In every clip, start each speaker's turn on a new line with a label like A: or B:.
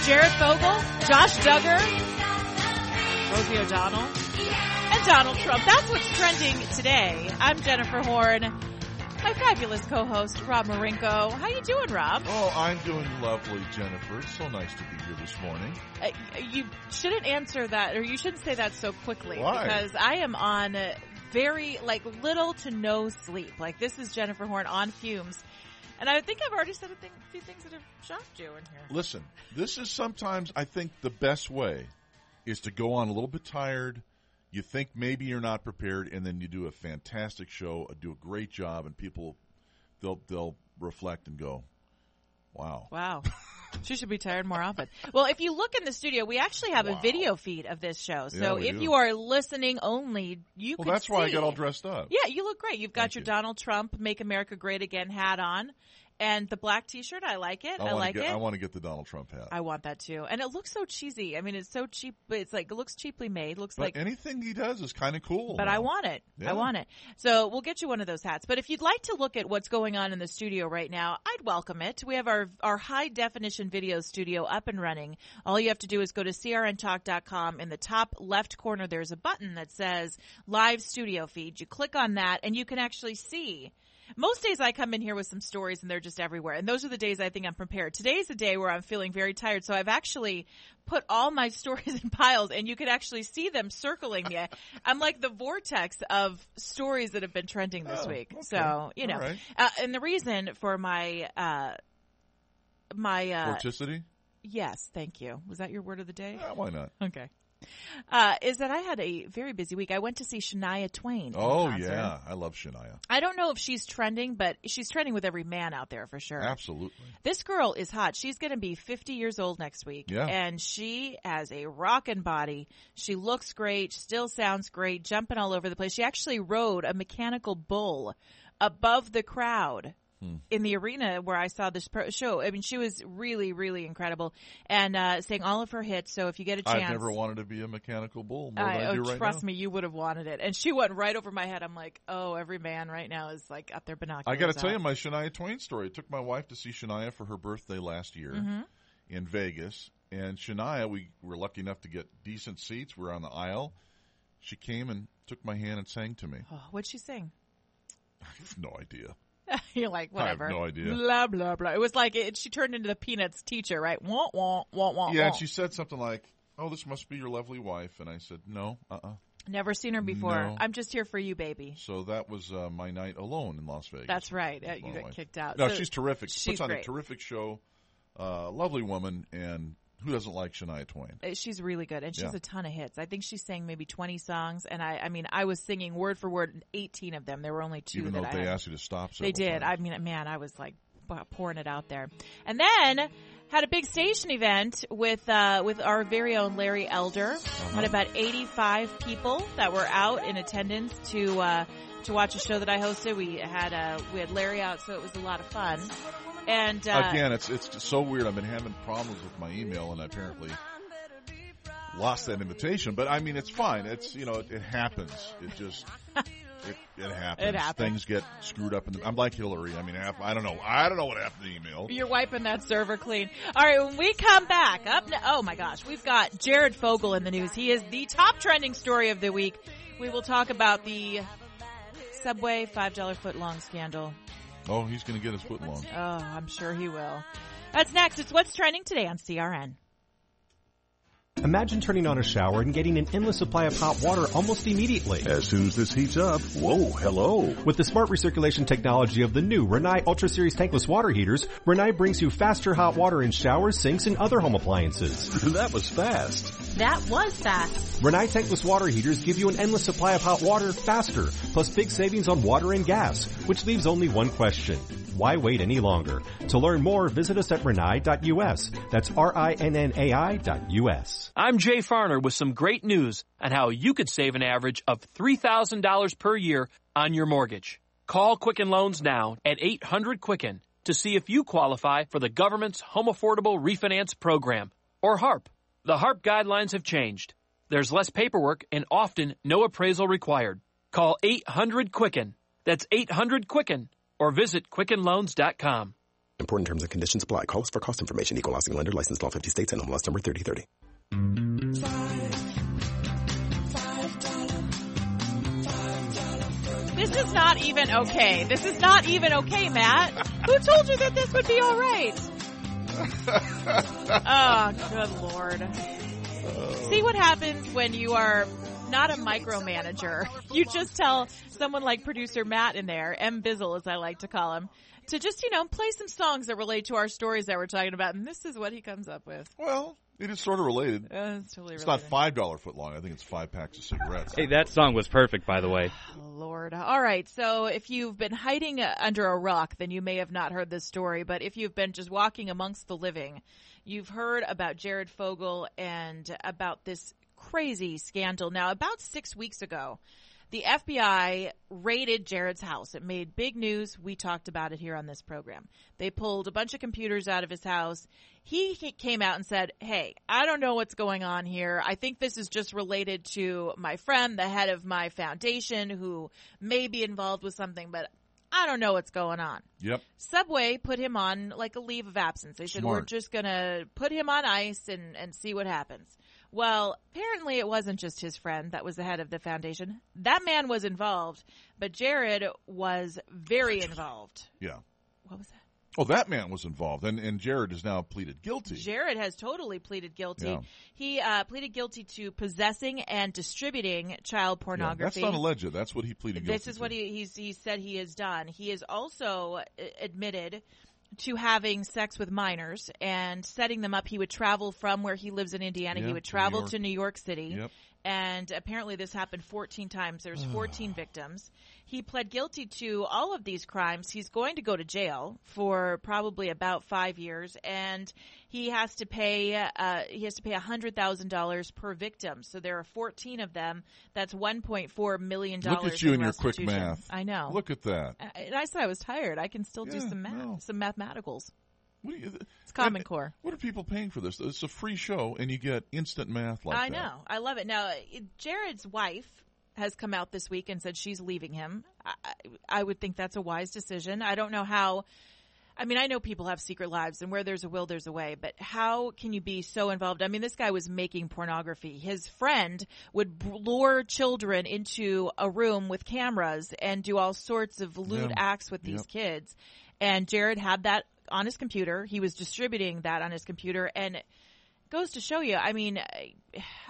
A: Jared Fogle, Josh Duggar, Rosie O'Donnell, and Donald Trump. That's what's trending today. I'm Jennifer Horn. My fabulous co-host, Rob Marinko. How you doing, Rob?
B: Oh, I'm doing lovely, Jennifer. It's so nice to be here this morning.
A: You shouldn't answer that, or you shouldn't say that so quickly.
B: Why?
A: Because I am on very, little to no sleep. This is Jennifer Horn on fumes. And I think I've already said a few things that have shocked you in here.
B: Listen, this is sometimes, I think, the best way is to go on a little bit tired. You think maybe you're not prepared, and then you do a fantastic show, do a great job, and people, they'll reflect and go, wow.
A: Wow. She should be tired more often. Well, if you look in the studio, we actually have a video feed of this show. So if you are listening only, you can see.
B: Well, that's why I got all dressed up.
A: Yeah, you look great. You've got your Donald Trump Make America Great Again hat on. And the black T-shirt, I like it. I want
B: to get the Donald Trump hat.
A: I want that too. And it looks so cheesy. I mean, it's so cheap. It's it looks cheaply made.
B: But anything he does is kind of cool.
A: But I want it. Yeah. I want it. So we'll get you one of those hats. But if you'd like to look at what's going on in the studio right now, I'd welcome it. We have our high-definition video studio up and running. All you have to do is go to crntalk.com. In the top left corner, there's a button that says Live Studio Feed. You click on that, and you can actually see. Most days I come in here with some stories and they're just everywhere. And those are the days I think I'm prepared. Today's the day where I'm feeling very tired. So I've actually put all my stories in piles and you can actually see them circling me. I'm like the vortex of stories that have been trending this week. Okay. So, you know, right. And the reason for my
B: vorticity?
A: Yes. Thank you. Was that your word of the day?
B: Why not?
A: Okay. Is that I had a very busy week. I went to see Shania Twain.
B: Oh, yeah. I love Shania.
A: I don't know if she's trending, but she's trending with every man out there for sure.
B: Absolutely.
A: This girl is hot. She's going to be 50 years old next week.
B: Yeah.
A: And she has a rockin' body. She looks great, still sounds great, jumping all over the place. She actually rode a mechanical bull above the crowd. In the arena where I saw this show. I mean, she was really, really incredible and sang all of her hits. So if you get a chance.
B: I've never wanted to be a mechanical bull more than I do right
A: trust
B: now.
A: Me, you would have wanted it. And she went right over my head. I'm like, oh, every man right now is up their binoculars.
B: I got to tell you my Shania Twain story. I took my wife to see Shania for her birthday last year in Vegas. And Shania, we were lucky enough to get decent seats. We were on the aisle. She came and took my hand and sang to me.
A: Oh, what'd she sing?
B: I have no idea.
A: You're like, whatever.
B: I have no idea.
A: Blah, blah, blah. It was like she turned into the Peanuts teacher, right? Wah, wah, wah, wah,
B: yeah,
A: wah.
B: and she said something like, oh, this must be your lovely wife. And I said, no,
A: Never seen her before.
B: No.
A: I'm just here for you, baby.
B: So that was my night alone in Las Vegas.
A: That's right. You got kicked out.
B: No, she's terrific.
A: She
B: puts on a terrific show. Lovely woman, and who doesn't like Shania Twain?
A: She's really good, and she has a ton of hits. I think she sang maybe 20 songs, and I mean, I was singing word for word 18 of them. There were only 2
B: Even
A: that
B: though they asked you to stop several
A: They did.
B: times.
A: I mean, man, I was pouring it out there. And then had a big station event with our very own Larry Elder. Had about 85 people that were out in attendance to watch a show that I hosted. We had Larry out, so it was a lot of fun. And
B: again, it's so weird. I've been having problems with my email, and I apparently lost that invitation. But I mean, it's fine. It's it happens. It just it happens.
A: It happens.
B: Things get screwed up. I'm like Hillary. I mean, I don't know. I don't know what happened to the email.
A: You're wiping that server clean. All right, when we come back, oh my gosh, we've got Jared Fogle in the news. He is the top trending story of the week. We will talk about the Subway $5 footlong scandal.
B: Oh, he's going to get his foot long.
A: Oh, I'm sure he will. That's next. It's What's Trending today on CRN.
C: Imagine turning on a shower and getting an endless supply of hot water almost immediately.
D: As soon as this heats up, whoa, hello.
C: With the smart recirculation technology of the new Rinnai Ultra Series tankless water heaters, Rinnai brings you faster hot water in showers, sinks, and other home appliances.
D: That was fast.
E: That was fast.
C: Rinnai tankless water heaters give you an endless supply of hot water faster, plus big savings on water and gas, which leaves only one question. Why wait any longer? To learn more, visit us at Rinnai.us. That's RINNAI.us.
F: I'm Jay Farner with some great news on how you could save an average of $3,000 per year on your mortgage. Call Quicken Loans now at 800-QUICKEN to see if you qualify for the government's Home Affordable Refinance Program, or HARP. The HARP guidelines have changed. There's less paperwork and often no appraisal required. Call 800-QUICKEN. That's 800-QUICKEN. Or visit QuickenLoans.com.
E: Important terms and conditions apply. Call us for cost information. Equal housing lender. Licensed in all 50 states. NMLS number 3030.
A: This is not even okay. This is not even okay, Matt. Who told you that this would be all right? Oh, good Lord. See what happens when you are not a micromanager. You just tell someone like producer Matt in there, M. Bizzle as I like to call him, to just, play some songs that relate to our stories that we're talking about. And this is what he comes up with.
B: Well, it is sort of related.
A: It's totally
B: it's
A: related.
B: not $5 foot long. I think it's 5 packs of cigarettes.
G: Hey, that song was perfect, by the way.
A: Oh, Lord. All right. So if you've been hiding under a rock, then you may have not heard this story. But if you've been just walking amongst the living, you've heard about Jared Fogle and about this crazy scandal. Now, about 6 weeks ago, the FBI raided Jared's house. It made big news. We talked about it here on this program. They pulled a bunch of computers out of his house. He came out and said, hey, I don't know what's going on here. I think this is just related to my friend, the head of my foundation, who may be involved with something, but I don't know what's going on.
B: Yep.
A: Subway put him on like a leave of absence. They said, we're just going to put him on ice and see what happens. Well, apparently it wasn't just his friend that was the head of the foundation. That man was involved, but Jared was very involved.
B: Yeah.
A: What was that?
B: Oh, that man was involved, and Jared has now pleaded guilty.
A: Jared has totally pleaded guilty.
B: Yeah.
A: He pleaded guilty to possessing and distributing child pornography.
B: Yeah, that's not alleged. That's what he pleaded guilty to.
A: This is what he said he has done. He has also admitted to having sex with minors and setting them up. He would travel from where he lives in Indiana. He would travel to New York City.
B: Yep.
A: And apparently this happened 14 times. There's 14 victims. He pled guilty to all of these crimes. He's going to go to jail for probably about 5 years, and he has to pay $100,000 per victim. So there are 14 of them. That's $1.4 million.
B: Look at you and your quick
A: restitution.
B: math.
A: I know.
B: Look at that.
A: And I said I was tired. I can still do some math, some mathematicals. It's Common Core.
B: What are people paying for this? It's a free show, and you get instant math like that.
A: I know. I love it. Now, Jared's wife has come out this week and said she's leaving him. I would think that's a wise decision. I don't know how. I mean, I know people have secret lives, and where there's a will, there's a way. But how can you be so involved? I mean, this guy was making pornography. His friend would lure children into a room with cameras and do all sorts of lewd acts with these kids. And Jared had that on his computer. He was distributing that on his computer, and it goes to show you, I mean,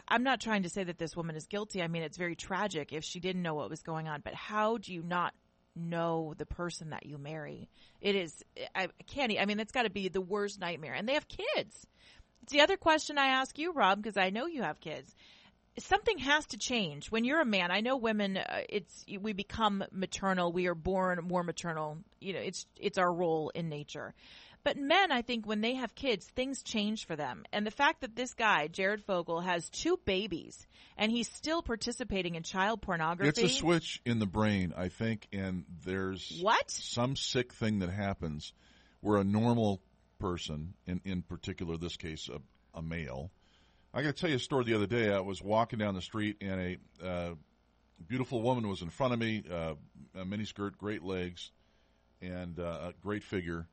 A: I'm not trying to say that this woman is guilty. I mean, it's very tragic if she didn't know what was going on, but how do you not know the person that you marry? It is, I mean, that's got to be the worst nightmare. And they have kids. It's the other question I ask you, Rob, because I know you have kids. Something has to change. When you're a man, I know women, we become maternal. We are born more maternal. You know, it's our role in nature. But men, I think, when they have kids, things change for them. And the fact that this guy, Jared Fogle, has 2 babies and he's still participating in child pornography.
B: It's a switch in the brain, I think, and there's some sick thing that happens where a normal person, in particular, this case, a male. I got to tell you a story the other day. I was walking down the street, and a beautiful woman was in front of me, a miniskirt, great legs, and a great figure.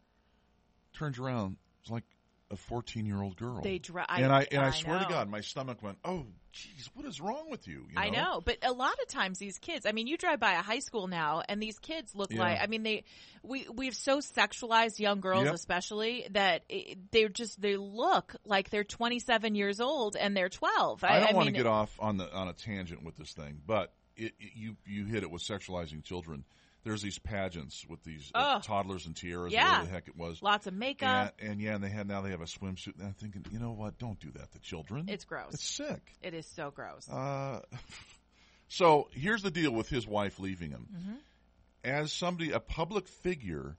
B: Turns around, it's like a 14-year-old girl. I swear to God, my stomach went, oh, geez, what is wrong with you?
A: I know, but a lot of times these kids, I mean, you drive by a high school now, and these kids look like, I mean, we've so sexualized young girls, especially, that they look like they're 27 years old and they're 12.
B: I don't want to get off on a tangent with this thing, but you hit it with sexualizing children. There's these pageants with these toddlers and tiaras, whatever the heck it was.
A: Lots of makeup.
B: And they have a swimsuit. And I'm thinking, you know what? Don't do that to children.
A: It's gross.
B: It's sick.
A: It is so gross.
B: So here's the deal with his wife leaving him.
A: Mm-hmm.
B: As a public figure,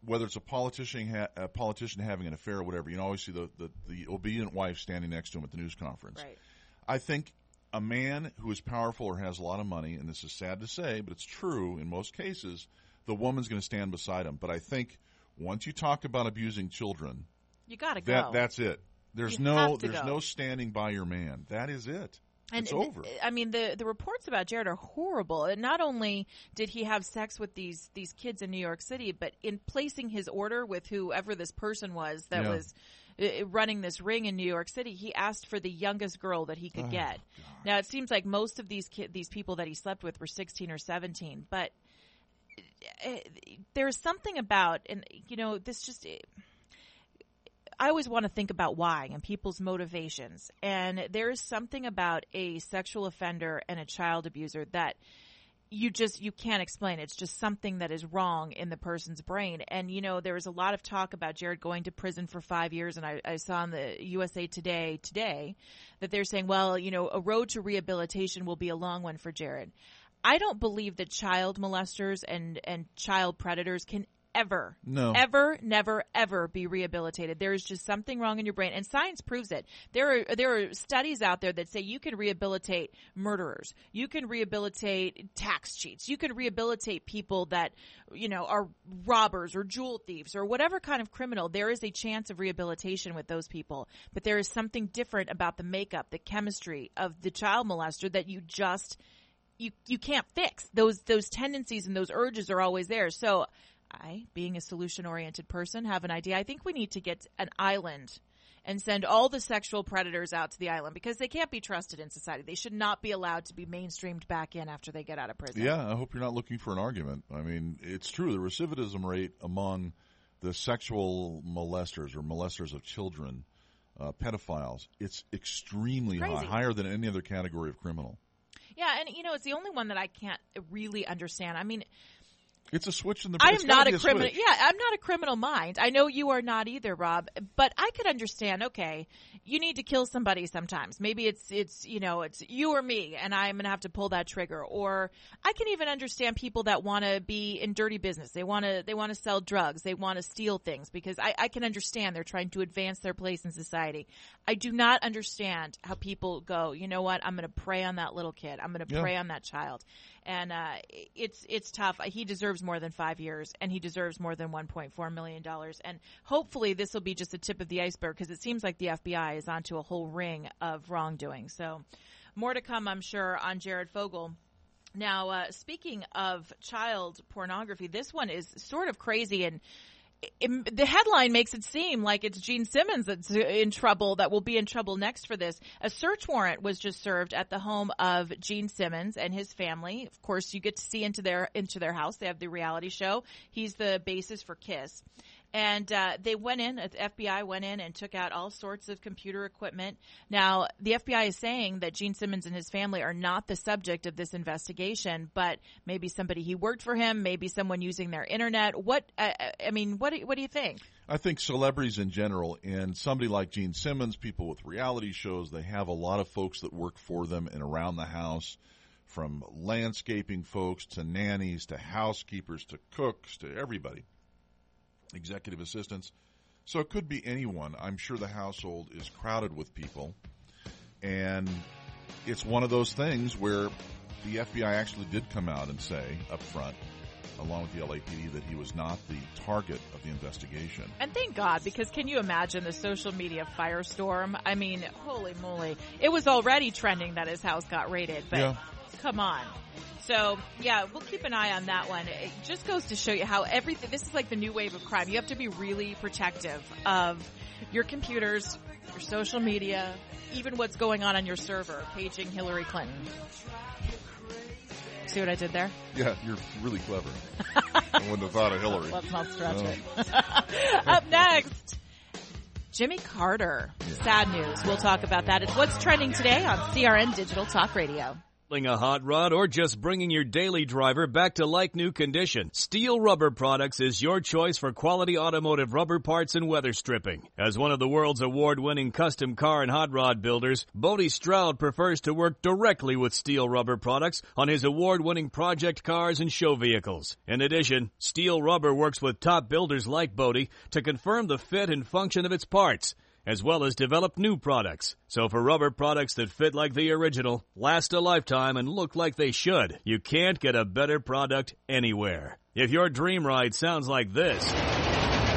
B: whether it's a politician having an affair or whatever, you always see the obedient wife standing next to him at the news conference.
A: Right.
B: I think a man who is powerful or has a lot of money, and this is sad to say, but it's true in most cases, the woman's going to stand beside him. But I think once you talk about abusing children,
A: you got to go.
B: That's it. There's no standing by your man. That is it.
A: And
B: it's over.
A: I mean, the reports about Jared are horrible. And not only did he have sex with these kids in New York City, but in placing his order with whoever this person was that was running this ring in New York City, he asked for the youngest girl that he could get. God. Now, it seems like most of these people that he slept with were 16 or 17, but there's something about, and this just. I always want to think about why and people's motivations. And there is something about a sexual offender and a child abuser that you can't explain. It's just something that is wrong in the person's brain. And, there was a lot of talk about Jared going to prison for 5 years. And I saw on the USA Today that they're saying, well, a road to rehabilitation will be a long one for Jared. I don't believe that child molesters and child predators can never be rehabilitated. There is just something wrong in your brain, and science proves it. There are studies out there that say you can rehabilitate murderers, you can rehabilitate tax cheats, you can rehabilitate people that are robbers or jewel thieves or whatever kind of criminal. There is a chance of rehabilitation with those people, but there is something different about the makeup, the chemistry of the child molester that you can't fix. Those tendencies and those urges are always there. So I, being a solution-oriented person, have an idea. I think we need to get an island and send all the sexual predators out to the island because they can't be trusted in society. They should not be allowed to be mainstreamed back in after they get out of prison.
B: Yeah, I hope you're not looking for an argument. I mean, it's true. The recidivism rate among the sexual molesters or molesters of children, pedophiles, it's extremely high, higher than any other category of criminal.
A: Yeah, and, it's the only one that I can't really understand. I mean,
B: it's a switch in the.
A: I am not a criminal. Yeah, I'm not a criminal mind. I know you are not either, Rob. But I could understand. Okay, you need to kill somebody sometimes. Maybe it's you or me, and I'm gonna have to pull that trigger. Or I can even understand people that want to be in dirty business. They want to sell drugs. They want to steal things because I can understand they're trying to advance their place in society. I do not understand how people go, you know what? I'm gonna prey on that little kid. I'm gonna prey on that child. And it's tough. He deserves more than 5 years, and he deserves more than $1.4 million. And hopefully this will be just the tip of the iceberg because it seems like the FBI is onto a whole ring of wrongdoing. So more to come, I'm sure, on Jared Fogle. Now, speaking of child pornography, this one is sort of crazy, and the headline makes it seem like it's Gene Simmons that's in trouble, that will be in trouble next for this. A search warrant was just served at the home of Gene Simmons and his family. Of course, you get to see into their house. They have the reality show. He's the basis for KISS. And the FBI went in and took out all sorts of computer equipment. Now, the FBI is saying that Gene Simmons and his family are not the subject of this investigation, but maybe somebody he worked for him, maybe someone using their internet. What do you think?
B: I think celebrities in general, and somebody like Gene Simmons, people with reality shows, they have a lot of folks that work for them and around the house, from landscaping folks to nannies to housekeepers to cooks to everybody. Executive assistants. So it could be anyone. I'm sure the household is crowded with people. And it's one of those things where the FBI actually did come out and say up front, along with the LAPD, that he was not the target of the investigation.
A: And thank God, because can you imagine the social media firestorm? I mean, holy moly. It was already trending that his house got raided, but come on. So, yeah, we'll keep an eye on that one. It just goes to show you how this is like the new wave of crime. You have to be really protective of your computers, your social media, even what's going on your server, paging Hillary Clinton. See what I did there?
B: Yeah, you're really clever. I wouldn't have thought of Hillary.
A: Let's not stretch it. Up next, Jimmy Carter. Yeah. Sad news. We'll talk about that. It's what's trending today on CRN Digital Talk Radio.
H: A hot rod or just bringing your daily driver back to like-new condition, Steel Rubber Products is your choice for quality automotive rubber parts and weather stripping. As one of the world's award-winning custom car and hot rod builders, Bodie Stroud prefers to work directly with Steel Rubber Products on his award-winning project cars and show vehicles. In addition, Steel Rubber works with top builders like Bodie to confirm the fit and function of its parts, as well as develop new products. So for rubber products that fit like the original, last a lifetime, and look like they should, you can't get a better product anywhere. If your dream ride sounds like this,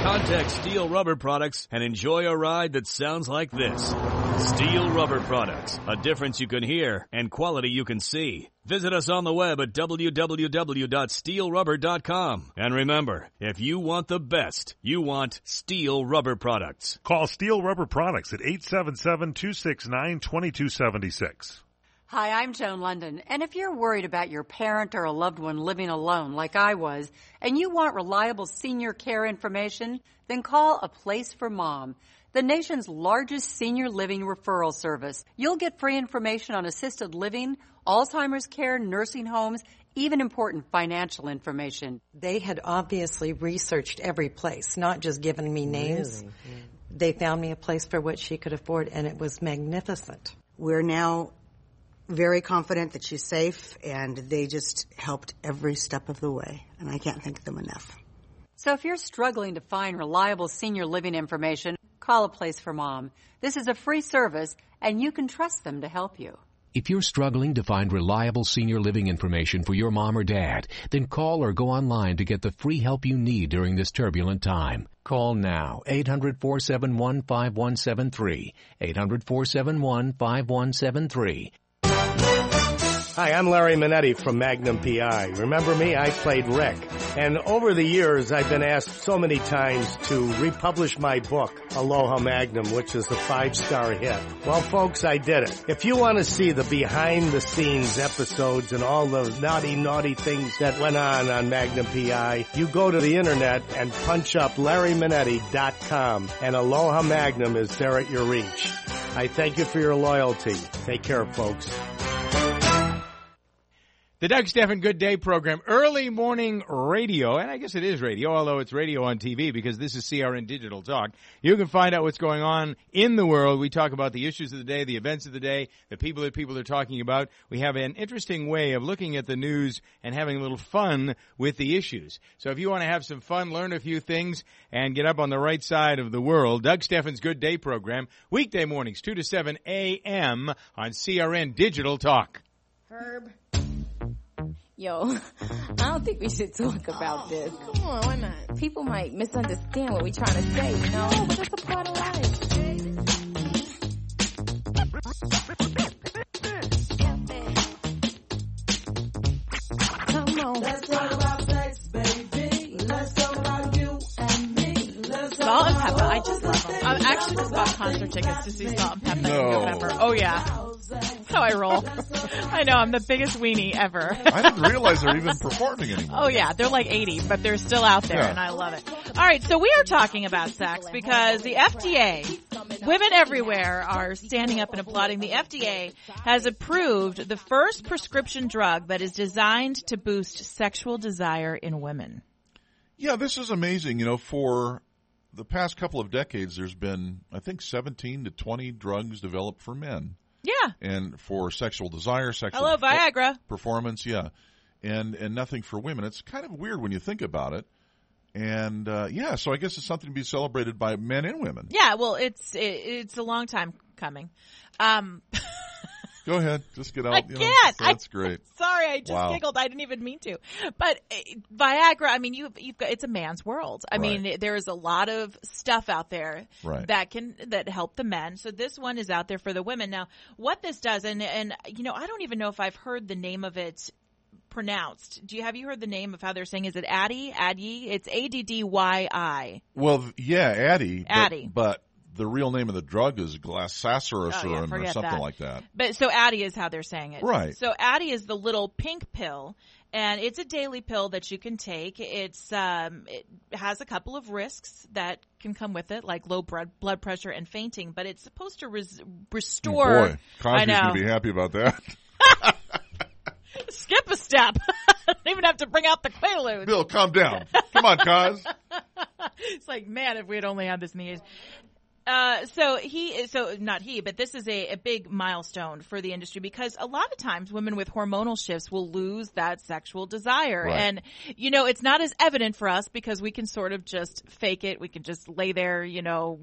H: contact Steel Rubber Products and enjoy a ride that sounds like this. Steel Rubber Products, a difference you can hear and quality you can see. Visit us on the web at www.steelrubber.com. And remember, if you want the best, you want Steel Rubber Products.
I: Call Steel Rubber Products at 877-269-2276.
J: Hi, I'm Joan London, and if you're worried about your parent or a loved one living alone like I was, and you want reliable senior care information, then call A Place for Mom, the nation's largest senior living referral service. You'll get free information on assisted living, Alzheimer's care, nursing homes, even important financial information.
K: They had obviously researched every place, not just given me names. Really? Yeah. They found me a place for what she could afford, and it was magnificent.
L: We're now very confident that she's safe, and they just helped every step of the way, and I can't thank them enough.
J: So if you're struggling to find reliable senior living information, call A Place for Mom. This is a free service, and you can trust them to help you.
M: If you're struggling to find reliable senior living information for your mom or dad, then call or go online to get the free help you need during this turbulent time. Call now, 800-471-5173, 800-471-5173.
N: Hi, I'm Larry Minetti from Magnum PI. Remember me? I played Rick. And over the years, I've been asked so many times to republish my book, Aloha Magnum, which is a 5-star hit. Well, folks, I did it. If you want to see the behind-the-scenes episodes and all the naughty things that went on Magnum PI, you go to the internet and punch up LarryMinetti.com, and Aloha Magnum is there at your reach. I thank you for your loyalty. Take care, folks.
O: The Doug Stephan Good Day program, early morning radio, and I guess it is radio, although it's radio on TV because this is CRN Digital Talk. You can find out what's going on in the world. We talk about the issues of the day, the events of the day, the people that people are talking about. We have an interesting way of looking at the news and having a little fun with the issues. So if you want to have some fun, learn a few things, and get up on the right side of the world, Doug Stephan's Good Day program, weekday mornings, 2 to 7 a.m. on CRN Digital Talk.
P: Herb. Yo, I don't think we should talk about this. Come on, why not? People might misunderstand what we're trying to say, you know? But that's a part of life. Come on. Let's talk about sex, baby. Let's talk about you and me.
A: Salt and Pepper, I just love them. I actually just bought concert tickets to see Salt and Pepper in November. Oh, yeah. That's how I roll. I know, I'm the biggest weenie ever.
B: I didn't realize they're even performing anymore.
A: Oh, yeah, they're like 80, but they're still out there, and I love it. All right, so we are talking about sex because the FDA, women everywhere are standing up and applauding. The FDA has approved the first prescription drug that is designed to boost sexual desire in women.
B: Yeah, this is amazing. You know, for the past couple of decades, there's been, I think, 17 to 20 drugs developed for men.
A: Yeah.
B: And for sexual desire, sexual
A: Hello, Viagra.
B: Performance, yeah. And nothing for women. It's kind of weird when you think about it. And, yeah, so I guess it's something to be celebrated by men and women.
A: Yeah, well, it's a long time coming.
B: Go ahead. Just get out.
A: I can't.
B: That's great.
A: Sorry, I just giggled. I didn't even mean to. But Viagra, I mean, you've got, it's a man's world. I mean, there is a lot of stuff out there that help the men. So this one is out there for the women. Now, what this does, and you know, I don't even know if I've heard the name of it pronounced. Have you heard the name of how they're saying? Is it Addy? It's Addyi.
B: Well, yeah, Addy.
A: Addy.
B: But the real name of the drug is Glycesarin or something like that.
A: But so Addy is how they're saying it.
B: Right.
A: So Addy is the little pink pill, and it's a daily pill that you can take. It has a couple of risks that can come with it, like low blood pressure and fainting, but it's supposed to restore.
B: Oh boy, Cosby's going to be happy about that.
A: Skip a step. I don't even have to bring out the Quaaludes.
B: Bill, calm down. Come on, Cos.
A: It's like, man, if we had only had this in the age. But this is a big milestone for the industry because a lot of times women with hormonal shifts will lose that sexual desire.
B: Right.
A: And, you know, it's not as evident for us because we can sort of just fake it. We can just lay there, you know,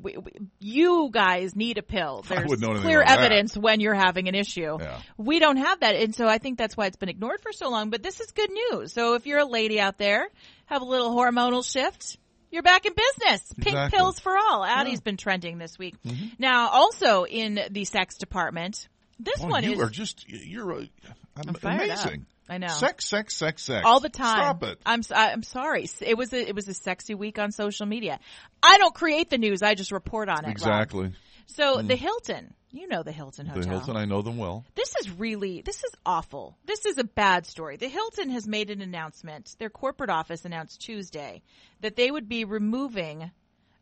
A: you guys need a pill. There's clear evidence when you're having an issue.
B: Yeah.
A: We don't have that. And so I think that's why it's been ignored for so long. But this is good news. So if you're a lady out there, have a little hormonal shift, You're back in business. Pink
B: Exactly.
A: pills for all. Addie's been trending this week. Now, also in the sex department, this one
B: you
A: is...
B: are just, you're
A: I'm fired
B: amazing.
A: up. I know.
B: Sex.
A: All the time.
B: Stop it.
A: I'm sorry. It was a sexy week on social media. I don't create the news. I just report on it.
B: Exactly.
A: Rob. So the Hilton, you know the Hilton Hotel.
B: The Hilton, I know them well.
A: This is awful. This is a bad story. The Hilton has made an announcement. Their corporate office announced Tuesday that they would be removing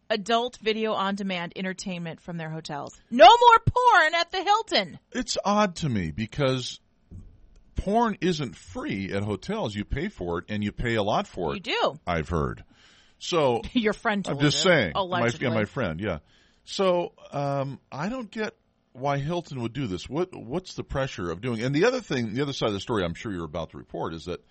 A: adult video on demand entertainment from their hotels. No more porn at the Hilton.
B: It's odd to me because porn isn't free at hotels. You pay for it, and you pay a lot for it.
A: You do.
B: I've heard. So
A: your friend told
B: I'm just
A: you.
B: saying.
A: Allegedly.
B: My friend, yeah. So I don't get why Hilton would do this. What's the pressure of doing? And the other side of the story I'm sure you're about to report is that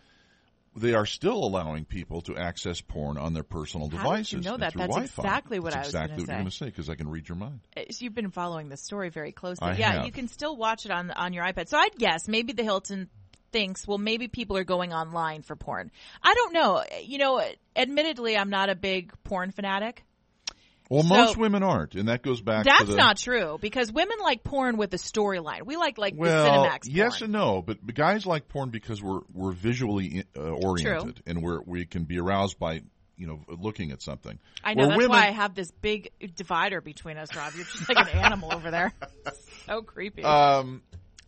B: they are still allowing people to access porn on their personal devices.
A: How did you know that?
B: Through
A: That's
B: Wi-Fi.
A: exactly what
B: That's
A: I was
B: exactly what
A: going
B: you're going to say because I can read your mind.
A: You've been following this story very closely.
B: I
A: Yeah,
B: have.
A: you can still watch it on your iPad. So I'd guess maybe the Hilton thinks, well, maybe people are going online for porn. I don't know. You know, admittedly, I'm not a big porn fanatic.
B: Well, most women aren't, and that goes back to
A: That's not true, because women like porn with a storyline. We like the Cinemax porn.
B: Yes and no, but guys like porn because we're visually oriented,
A: True.
B: and we can be aroused by looking at something.
A: I know, that's why I have this big divider between us, Rob. You're just like an animal over there. So creepy.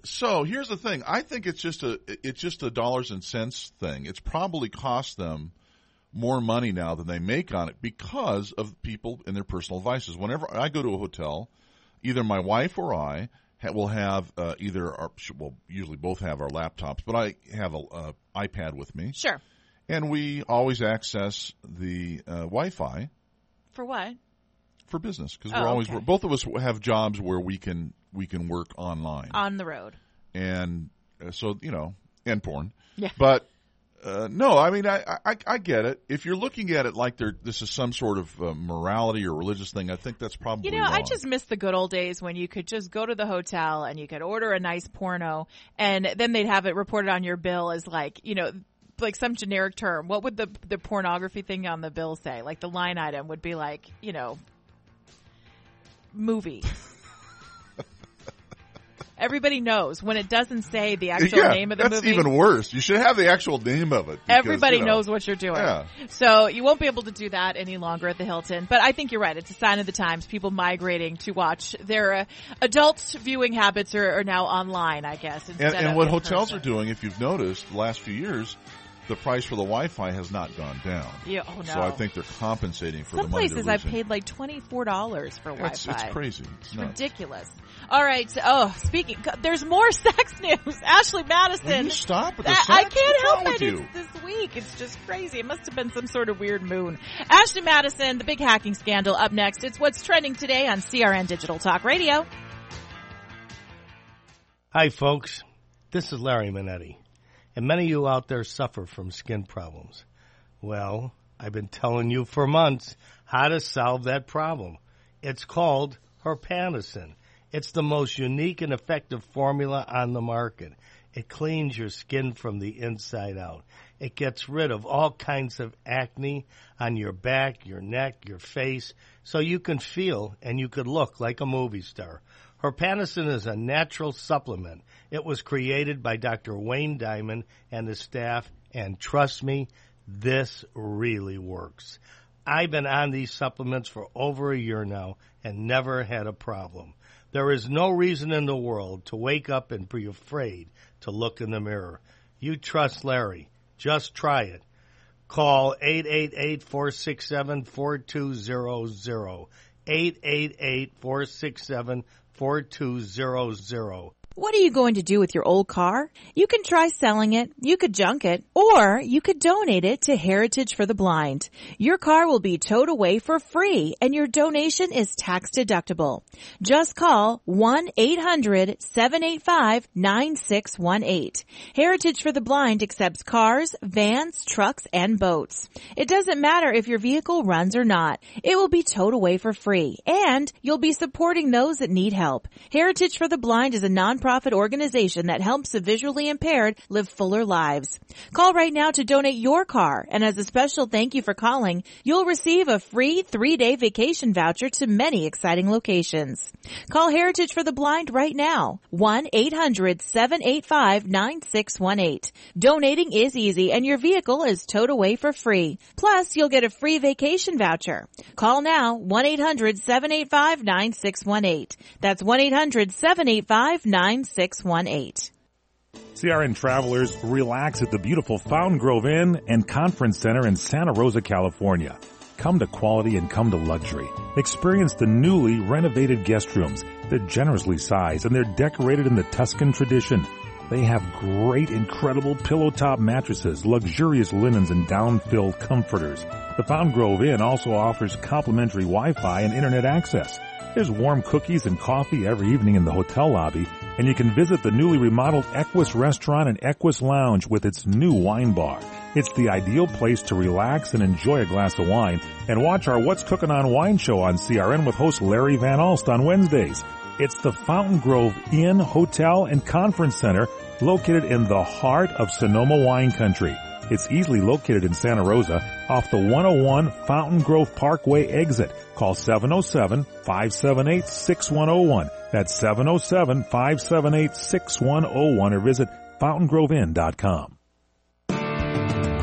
B: So here's the thing. I think it's just a dollars and cents thing. It's probably cost them more money now than they make on it because of people and their personal devices. Whenever I go to a hotel, either my wife or I will have usually both have our laptops, but I have a iPad with me.
A: Sure.
B: And we always access the Wi-Fi.
A: For what?
B: For business, because both of us have jobs where we can work online
A: on the road,
B: and so and porn.
A: Yeah,
B: but no, I mean I get it. If you're looking at it like this is some sort of morality or religious thing, I think that's probably wrong.
A: I just miss the good old days when you could just go to the hotel and you could order a nice porno, and then they'd have it reported on your bill as like some generic term. What would the pornography thing on the bill say? Like the line item would be like movie. Everybody knows when it doesn't say the actual name of the movie.
B: That's even worse. You should have the actual name of it.
A: Because, everybody knows what you're doing.
B: Yeah.
A: So you won't be able to do that any longer at the Hilton. But I think you're right. It's a sign of the times. People migrating to watch their adult viewing habits are now online, I guess.
B: And what hotels are doing, if you've noticed, the last few years, the price for the Wi-Fi has not gone down.
A: Yeah, oh no.
B: So I think they're compensating for
A: the money
B: they're losing.
A: Some places I've paid like $24 for Wi-Fi.
B: It's crazy. It's
A: ridiculous. All right. There's more sex news. Ashley Madison.
B: Will you stop with the sex?
A: I can't help
B: it.
A: It's this week. It's just crazy. It must have been some sort of weird moon. Ashley Madison, the big hacking scandal up next. It's what's trending today on CRN Digital Talk Radio.
N: Hi, folks. This is Larry Minetti. And many of you out there suffer from skin problems. Well, I've been telling you for months how to solve that problem. It's called Herpanacin. It's the most unique and effective formula on the market. It cleans your skin from the inside out. It gets rid of all kinds of acne on your back, your neck, your face, so you can feel and you could look like a movie star. Herpanacin is a natural supplement. It was created by Dr. Wayne Diamond and his staff, and trust me, this really works. I've been on these supplements for over a year now and never had a problem. There is no reason in the world to wake up and be afraid to look in the mirror. You trust Larry. Just try it. Call 888-467-4200. 888-467-4200.
A: What are you going to do with your old car? You can try selling it, you could junk it, or you could donate it to Heritage for the Blind. Your car will be towed away for free, and your donation is tax deductible. Just call 1-800-785-9618. Heritage for the Blind accepts cars, vans, trucks, and boats. It doesn't matter if your vehicle runs or not. It will be towed away for free, and you'll be supporting those that need help. Heritage for the Blind is a nonprofit nonprofit organization that helps the visually impaired live fuller lives. Call right now to donate your car, and as a special thank you for calling, you'll receive a free 3-day vacation voucher to many exciting locations. Call Heritage for the Blind right now. 1-800-785-9618. Donating is easy, and your vehicle is towed away for free. Plus, you'll get a free vacation voucher. Call now, 1-800-785-9618. That's 1-800-785-9618.
I: CRN travelers, relax at the beautiful Fountain Grove Inn and Conference Center in Santa Rosa, California. Come to quality and come to luxury. Experience the newly renovated guest rooms. They're generously sized and they're decorated in the Tuscan tradition. They have great, incredible pillow-top mattresses, luxurious linens, and down-filled comforters. The Fountain Grove Inn also offers complimentary Wi-Fi and internet access. There's warm cookies and coffee every evening in the hotel lobby, and you can visit the newly remodeled Equus Restaurant and Equus Lounge with its new wine bar. It's the ideal place to relax and enjoy a glass of wine and watch our What's Cooking on Wine show on CRN with host Larry Van Alst on Wednesdays. It's the Fountain Grove Inn, Hotel, and Conference Center located in the heart of Sonoma wine country. It's easily located in Santa Rosa off the 101 Fountain Grove Parkway exit. Call 707-578-6101. That's 707-578-6101 or visit fountaingroveinn.com.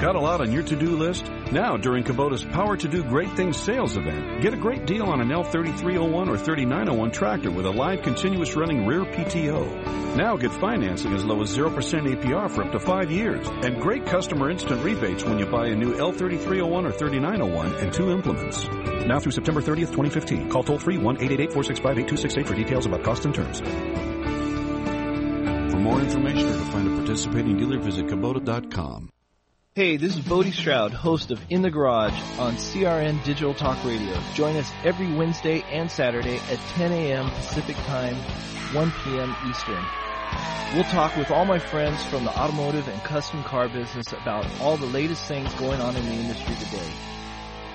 D: Got a lot on your to-do list? Now, during Kubota's Power to Do Great Things sales event, get a great deal on an L3301 or 3901 tractor with a live continuous running rear PTO. Now get financing as low as 0% APR for up to 5 years. And great customer instant rebates when you buy a new L3301 or 3901 and 2 implements. Now through September 30th, 2015. Call toll-free 1-888-465-8268 for details about cost and terms. For more information or to find a participating dealer, visit Kubota.com.
Q: Hey, this is Bodie Stroud, host of In the Garage on CRN Digital Talk Radio. Join us every Wednesday and Saturday at 10 a.m. Pacific Time, 1 p.m. Eastern. We'll talk with all my friends from the automotive and custom car business about all the latest things going on in the industry today.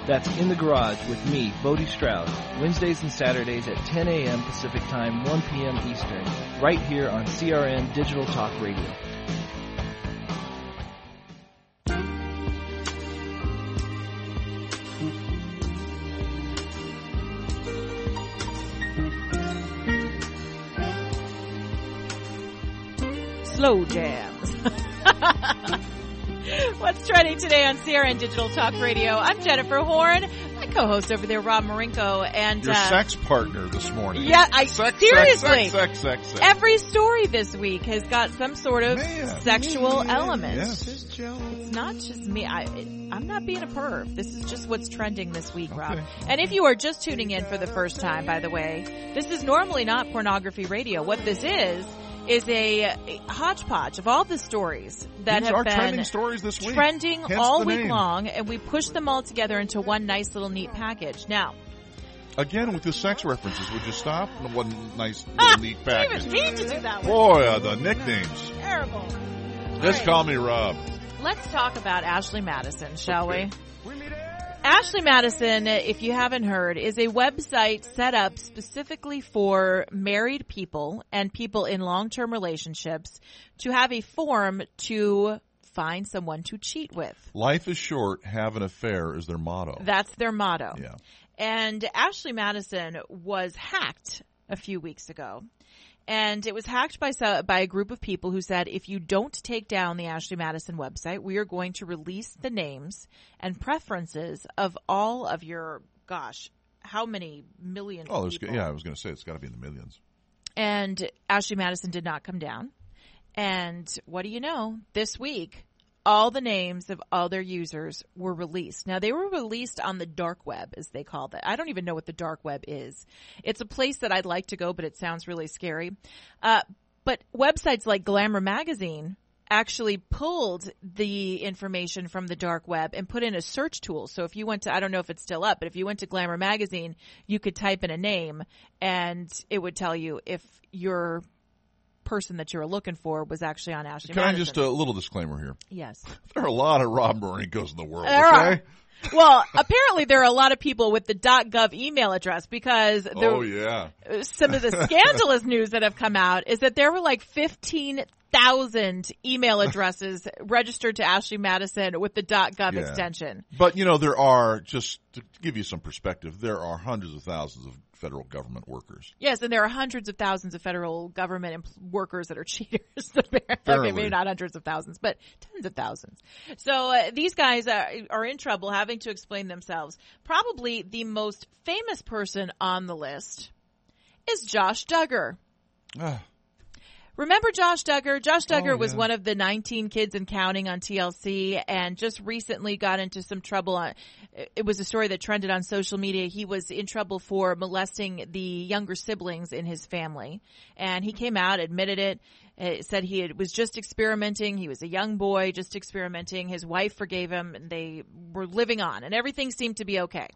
Q: That's In the Garage with me, Bodie Stroud, Wednesdays and Saturdays at 10 a.m. Pacific Time, 1 p.m. Eastern, right here on CRN Digital Talk Radio.
A: Slow jams. What's trending today on CRN Digital Talk Radio? I'm Jennifer Horn. My co-host over there, Rob Marinko, and
B: your sex partner this morning.
A: Yeah, seriously.
B: Sex.
A: Every story this week has got some sort of sexual element.
B: Yes.
A: It's not just me. I'm not being a perv. This is just what's trending this week, Rob. And if you are just tuning in for the first time, by the way, this is normally not pornography radio. What this is a hodgepodge of all the stories that have been
B: trending stories this week.
A: Trending
B: Hence
A: all
B: the
A: week
B: name.
A: long, and we push them all together into one nice little neat package. Now,
B: again, with the sex references, would you stop? One nice little neat package.
A: You even need to do that one.
B: Boy, the nicknames.
A: Terrible.
B: Just call me Rob.
A: Let's talk about Ashley Madison, shall we? Ashley Madison, if you haven't heard, is a website set up specifically for married people and people in long-term relationships to have a form to find someone to cheat with.
B: Life is short, have an affair is their motto.
A: That's their motto.
B: Yeah.
A: And Ashley Madison was hacked a few weeks ago. And it was hacked by a group of people who said, if you don't take down the Ashley Madison website, we are going to release the names and preferences of all of your, how many million people?
B: I was going to say it's got to be in the millions.
A: And Ashley Madison did not come down. And what do you know? This week, all the names of all their users were released. Now, they were released on the dark web, as they call it. I don't even know what the dark web is. It's a place that I'd like to go, but it sounds really scary. But websites like Glamour Magazine actually pulled the information from the dark web and put in a search tool. So if you went to, I don't know if it's still up, but if you went to Glamour Magazine, you could type in a name and it would tell you if your person that you were looking for was actually on Ashley
B: Can
A: Madison.
B: I just a little disclaimer here?
A: Yes.
B: There are a lot of Rob Maringos in the world,
A: There
B: okay?
A: are. Well, apparently there are a lot of people with the .gov email address because
B: Oh, yeah.
A: some of the scandalous news that have come out is that there were like 15,000 email addresses registered to Ashley Madison with the .gov extension.
B: But, you know, there are, just to give you some perspective, there are hundreds of thousands of federal government workers.
A: Yes, and there are hundreds of thousands of federal government workers that are cheaters. I mean, maybe not hundreds of thousands, but tens of thousands. So these guys are in trouble having to explain themselves. Probably the most famous person on the list is Josh Duggar. Remember Josh Duggar? Josh Duggar was one of the 19 kids and counting on TLC and just recently got into some trouble. It was a story that trended on social media. He was in trouble for molesting the younger siblings in his family. And he came out, admitted it, said he was just experimenting. He was a young boy, just experimenting. His wife forgave him and they were living on and everything seemed to be okay.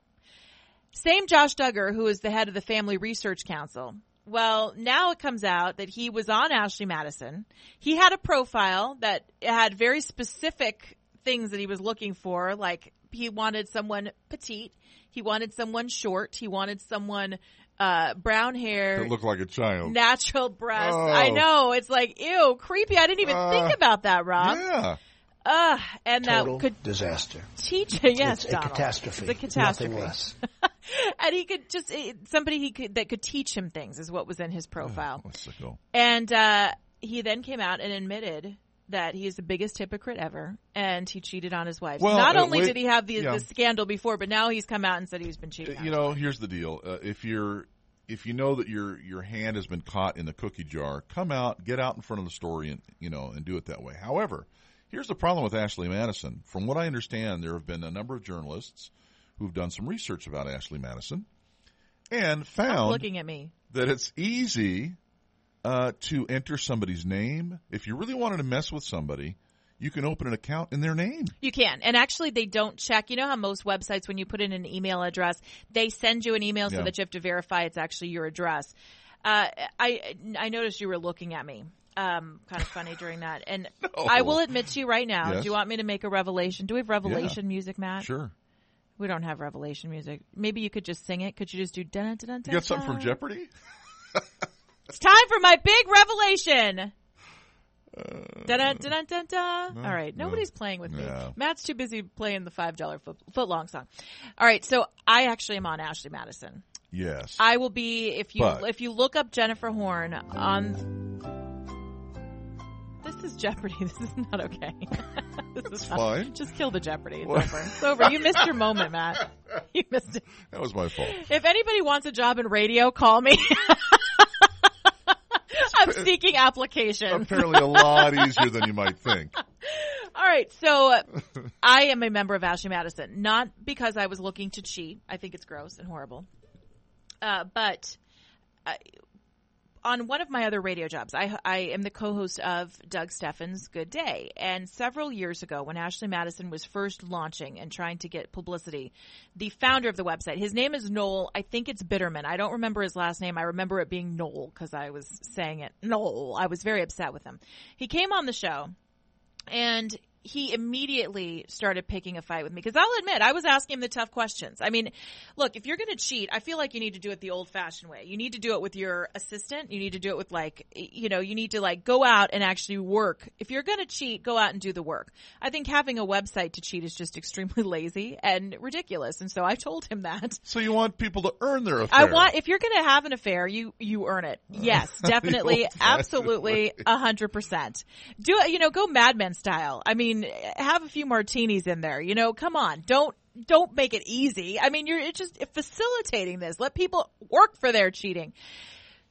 A: Same Josh Duggar, who is the head of the Family Research Council. Well, now it comes out that he was on Ashley Madison. He had a profile that had very specific things that he was looking for, like he wanted someone petite, he wanted someone short, he wanted someone brown hair.
B: It looked like a child.
A: Natural breasts.
B: Oh.
A: I know. It's like, ew, creepy. I didn't even think about that, Rob.
B: Yeah.
A: And
R: Total
A: that could
R: disaster.
A: teach. Yes,
R: It's a
A: Donald.
R: catastrophe.
A: It's a catastrophe.
R: Nothing less.
A: And he could just somebody that could teach him things is what was in his profile.
B: Let's go.
A: And he then came out and admitted that he is the biggest hypocrite ever, and he cheated on his wife.
B: Well,
A: Not only
B: wait,
A: did he have the
B: yeah.
A: scandal before, but now he's come out and said he's been cheating. on
B: You
A: his
B: know,
A: wife.
B: here's the deal. If you know that your hand has been caught in the cookie jar, come out, get out in front of the story, and do it that way. However, here's the problem with Ashley Madison. From what I understand, there have been a number of journalists who've done some research about Ashley Madison and
A: Stop
B: found
A: looking at me.
B: that it's easy to enter somebody's name. If you really wanted to mess with somebody, you can open an account in their name.
A: You can. And actually, they don't check. You know how most websites, when you put in an email address, they send you an email so that you have to verify it's actually your address. I noticed you were looking at me. Kind of funny during that. And I will admit to you right now,
B: Yes.
A: do you want me to make a revelation? Do we have revelation music, Matt?
B: Sure.
A: We don't have revelation music. Maybe you could just sing it. Could you just do dun dun dun?
B: You got something from Jeopardy?
A: It's time for my big revelation. Dun dun dun dun dun. All right, nobody's playing with me.
B: No.
A: Matt's too busy playing the $5 foot long song. All right, so I actually am on Ashley Madison.
B: Yes.
A: I will be if you look up Jennifer Horn on. This is Jeopardy. This is not okay. This is
B: fine.
A: Just kill the Jeopardy. It's over. It's over. You missed your moment, Matt. You missed it.
B: That was my fault.
A: If anybody wants a job in radio, call me. I'm seeking applications.
B: Apparently a lot easier than you might think.
A: All right, so I am a member of Ashley Madison, not because I was looking to cheat. I think it's gross and horrible. But on one of my other radio jobs, I am the co-host of Doug Steffens' Good Day. And several years ago, when Ashley Madison was first launching and trying to get publicity, the founder of the website, his name is Noel. I think it's Bitterman. I don't remember his last name. I remember it being Noel because I was saying it. Noel. I was very upset with him. He came on the show, and he immediately started picking a fight with me because I'll admit I was asking him the tough questions. I mean, look, if you're going to cheat, I feel like you need to do it the old-fashioned way. You need to do it with your assistant. You need to do it with you need to go out and actually work. If you're going to cheat, go out and do the work. I think having a website to cheat is just extremely lazy and ridiculous. And so I told him that.
B: So you want people to earn their affair.
A: If you're going to have an affair, you earn it. Yes, definitely. Absolutely. 100%. Do it, go Mad Men style. I mean, have a few martinis in there. Come on. Don't make it easy. I mean, it's just facilitating this. Let people work for their cheating.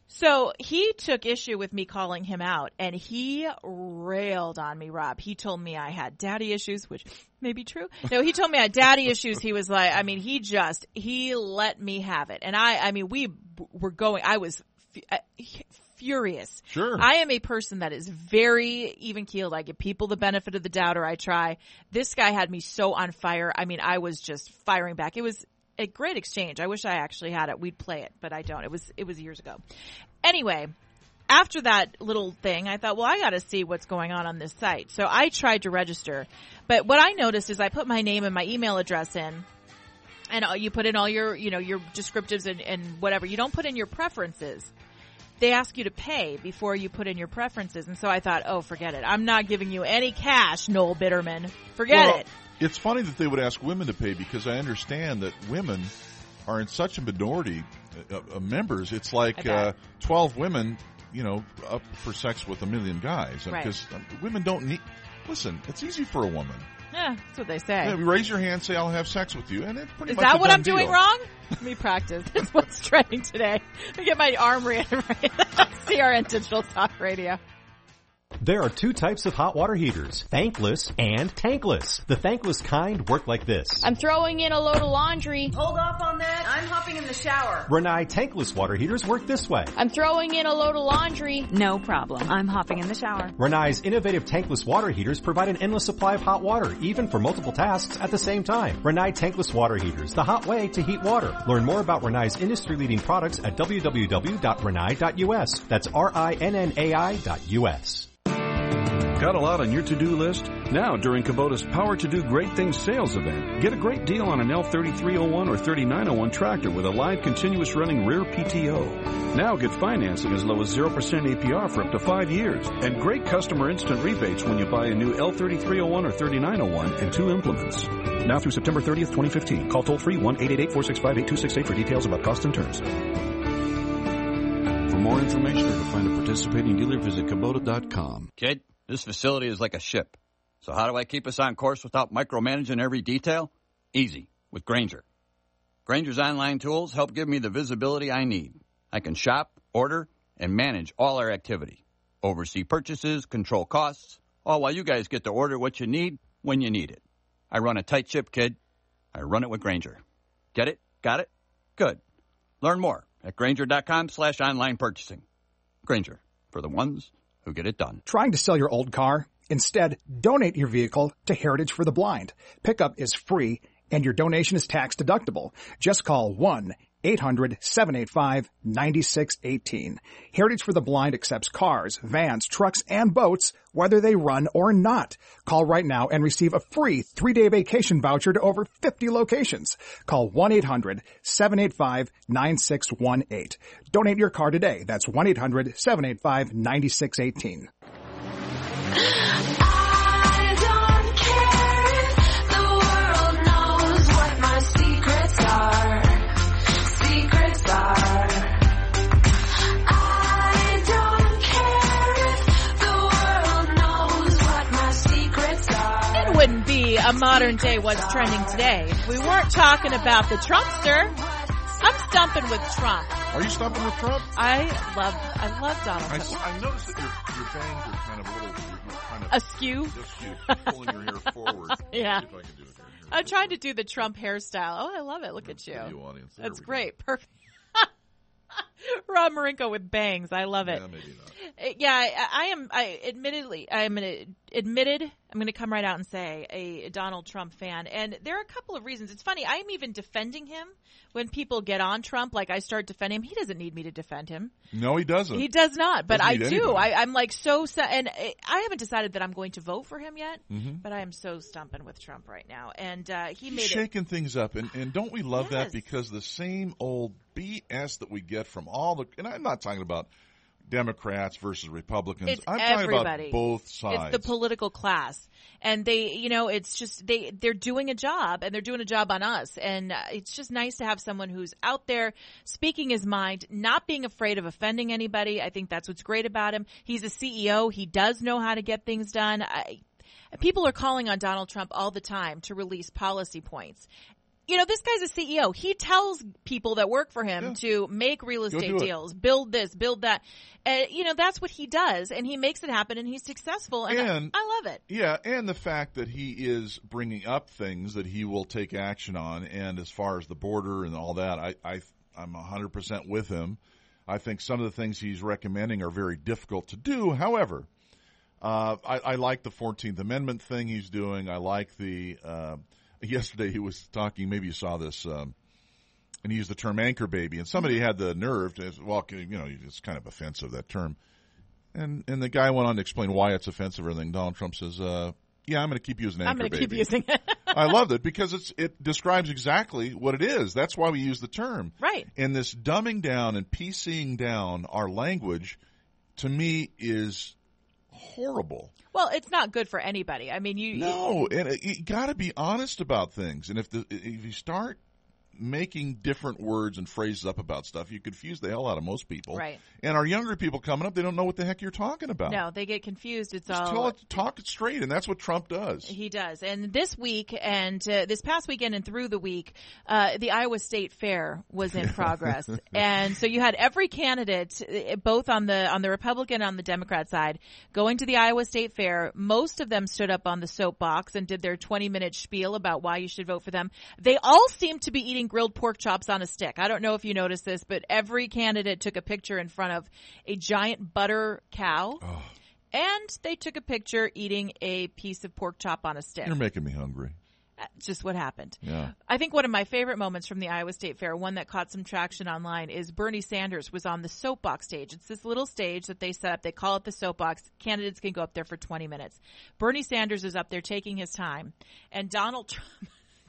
A: So he took issue with me calling him out, and he railed on me, Rob. He told me I had daddy issues, which may be true. No, he told me I had daddy issues. He was like, I mean, he let me have it. And we were going, I was furious.
B: Sure.
A: I am a person that is very even-keeled. I give people the benefit of the doubt, or I try. This guy had me so on fire. I mean, I was just firing back. It was a great exchange. I wish I actually had it. We'd play it, but I don't. It was years ago. Anyway, after that little thing, I thought, well, I got to see what's going on this site. So I tried to register. But what I noticed is I put my name and my email address in, and you put in all your, your descriptives and whatever. You don't put in your preferences. They ask you to pay before you put in your preferences. And so I thought, oh, forget it. I'm not giving you any cash, Noel Bitterman. Forget it.
B: It's funny that they would ask women to pay because I understand that women are in such a minority of members. It's like 12 women, up for sex with 1 million guys.
A: Right.
B: Because women don't need... Listen, it's easy for a woman.
A: Yeah, that's what they say.
B: Yeah, raise your hand, say, I'll have sex with you. And it's pretty
A: Is
B: much
A: that
B: a
A: what
B: done
A: I'm doing
B: deal.
A: wrong? Let me practice. That's what's trending today. Let me get my arm ready. CRN Digital Talk Radio.
C: There are two types of hot water heaters, thankless and tankless. The thankless kind work like this.
P: I'm throwing in a load of laundry.
R: Hold off on that. I'm hopping in the shower.
C: Rinnai tankless water heaters work this way.
P: I'm throwing in a load of laundry.
R: No problem. I'm hopping in the shower.
C: Rinnai's innovative tankless water heaters provide an endless supply of hot water, even for multiple tasks at the same time. Rinnai tankless water heaters, the hot way to heat water. Learn more about Rinnai's industry-leading products at www.rinnai.us. That's RINNAI.us.
D: Got a lot on your to-do list? Now, during Kubota's Power to Do Great Things sales event, get a great deal on an L3301 or 3901 tractor with a live continuous running rear PTO. Now get financing as low as 0% APR for up to 5 years, and great customer instant rebates when you buy a new L3301 or 3901 and 2 implements. Now through September 30th, 2015. Call toll-free 1-888-465-8268 for details about cost and terms. For more information or to find a participating dealer, visit Kubota.com.
S: Kid, this facility is like a ship. So how do I keep us on course without micromanaging every detail? Easy, with Grainger. Grainger's online tools help give me the visibility I need. I can shop, order, and manage all our activity. Oversee purchases, control costs, all while you guys get to order what you need when you need it. I run a tight ship, kid. I run it with Grainger. Get it? Got it? Good. Learn more at Grainger.com/online purchasing. Grainger, for the ones who get it done.
T: Trying to sell your old car? Instead, donate your vehicle to Heritage for the Blind. Pickup is free, and your donation is tax deductible. Just call 1-800-785-9618. Heritage for the Blind accepts cars, vans, trucks, and boats, whether they run or not. Call right now and receive a free 3-day vacation voucher to over 50 locations. Call 1-800-785-9618. Donate your car today. That's 1-800-785-9618.
A: Wouldn't be a modern day what's trending today if we weren't talking about the Trumpster. I'm stumping with Trump.
B: Are you stumping with Trump?
A: I love Donald Trump.
B: I noticed that your bangs are kind of a little, you're kind of
A: askew.
B: Pulling your hair forward.
A: Yeah.
B: See if I can do it here.
A: I'm trying to do the Trump hairstyle. Oh, I love it. Look at you.
B: Audience.
A: That's great. Perfect. Rob Marinko with bangs. I love it.
B: Yeah, maybe not.
A: Yeah, I'm going to come right out and say a Donald Trump fan. And there are a couple of reasons. It's funny. I'm even defending him when people get on Trump. Like I start defending him. He doesn't need me to defend him.
B: No, he doesn't.
A: He does not. But I
B: Doesn't need
A: do.
B: anybody.
A: I'm like so, and I haven't decided that I'm going to vote for him yet.
B: Mm-hmm.
A: But I am so stumping with Trump right now. And he
B: He's
A: made
B: shaking things up. And don't we love
A: Yes.
B: that? Because the same old BS that we get from all the, and I'm not talking about Democrats versus Republicans.
A: It's
B: I'm
A: everybody.
B: talking about both sides.
A: It's the political class. And they, it's just, they're doing a job and they're doing a job on us. And it's just nice to have someone who's out there speaking his mind, not being afraid of offending anybody. I think that's what's great about him. He's a CEO. He does know how to get things done. People are calling on Donald Trump all the time to release policy points. This guy's a CEO. He tells people that work for him to make real estate deals, build this, build that. That's what he does, and he makes it happen, and he's successful, and I love it.
B: Yeah, and the fact that he is bringing up things that he will take action on, and as far as the border and all that, I'm 100% with him. I think some of the things he's recommending are very difficult to do. However, I like the 14th Amendment thing he's doing. I like the yesterday he was talking, maybe you saw this, and he used the term anchor baby, and somebody had the nerve to, well, it's kind of offensive, that term. And the guy went on to explain why it's offensive or anything. Donald Trump says, yeah, I'm going to keep using anchor,
A: I'm going to
B: baby.
A: keep using it.
B: I loved it because it describes exactly what it is. That's why we use the term.
A: Right.
B: And this dumbing down and PCing down our language, to me, is horrible.
A: Well, it's not good for anybody. I mean, you
B: got to be honest about things. And if you start making different words and phrases up about stuff, you confuse the hell out of most people.
A: Right.
B: And our younger people coming up, they don't know what the heck you're talking about.
A: No, they get confused. It's
B: Just talk it straight, and that's what Trump does.
A: He does. And this week and this past weekend and through the week, the Iowa State Fair was in progress. And so you had every candidate, both on the Republican and on the Democrat side, going to the Iowa State Fair. Most of them stood up on the soapbox and did their 20-minute spiel about why you should vote for them. They all seemed to be eating grilled pork chops on a stick. I don't know if you noticed this, but every candidate took a picture in front of a giant butter cow, and they took a picture eating a piece of pork chop on a stick.
B: You're making me hungry.
A: That's just what happened.
B: Yeah.
A: I think one of my favorite moments from the Iowa State Fair, one that caught some traction online, is Bernie Sanders was on the soapbox stage. It's this little stage that they set up. They call it the soapbox. Candidates can go up there for 20 minutes. Bernie Sanders is up there taking his time, and Donald Trump